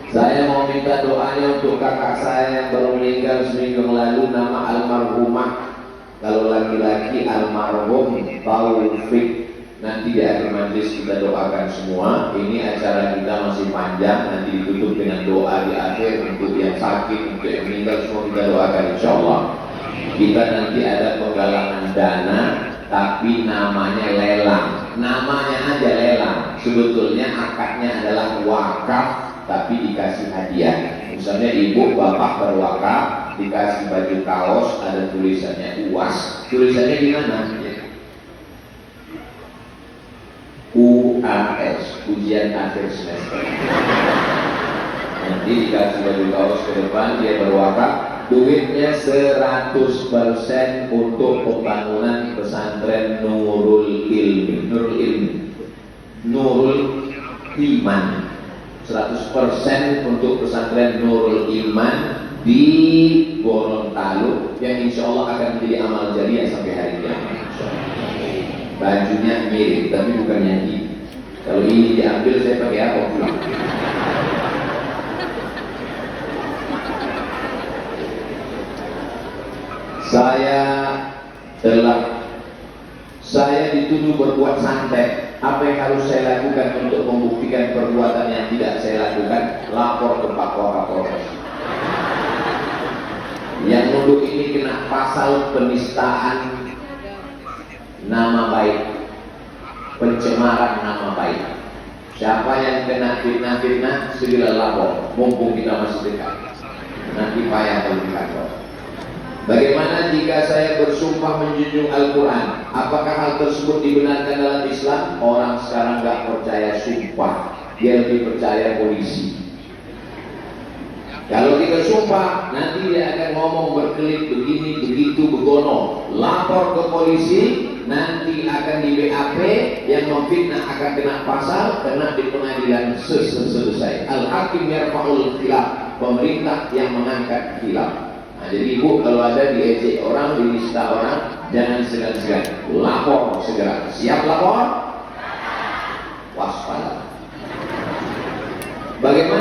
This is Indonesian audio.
Saya mau minta doanya untuk kakak saya yang baru meninggal seminggu yang lalu, nama almarhumah. Kalau laki-laki almarhum Taufik. Nanti di akhir majlis kita doakan semua. Ini acara kita masih panjang, nanti ditutup dengan doa di akhir untuk yang sakit, untuk yang meninggal semua kita doakan insya Allah. Kita nanti ada penggalangan dana, tapi namanya lelang. Namanya aja lelang. Sebetulnya akadnya adalah wakaf, tapi dikasih hadiah. Misalnya ibu bapak berwakaf, dikasih baju kaos, ada tulisannya UAS. Tulisannya di mana? UAS, ujian akhir semester. Nanti dikasih baju kaos ke depan, dia berwakaf. Duitnya 100% untuk pembangunan pesantren Nurul Ilmi. Nurul Iman. 100% untuk pesantren Nurul Iman di Gorontalo yang insya Allah akan menjadi amal jariah sampai hari kiamat. Bajunya mirip tapi bukan yang ini. Kalau ini diambil saya pakai apa pulang? Saya dituduh berbuat santet. Apa yang harus saya lakukan untuk membuktikan perbuatan yang tidak saya lakukan? Lapor ke Pak Kapolres. Yang nuduh ini kena pasal penistaan nama baik, pencemaran nama baik. Siapa yang kena fitnah segera lapor, mumpung kita masih dekat. Nanti payah kalau di kantor. Bagaimana jika saya bersumpah menjunjung Al-Quran? Apakah hal tersebut dibenarkan dalam Islam? Orang sekarang gak percaya sumpah, dia lebih percaya polisi. Kalau kita sumpah, nanti dia akan ngomong berkelit begini, begitu, begono. Lapor ke polisi, nanti akan di BAP, yang memfitnah akan kena pasal, kena di pengadilan selesai. Al-Hakim yarfa'ul khilaf, pemerintah yang mengangkat khilaf. Nah, jadi ibu kalau ada diejek orang, dinista orang, jangan segan-segan, lapor segera. Siap lapor? Waspada. Bagaimana?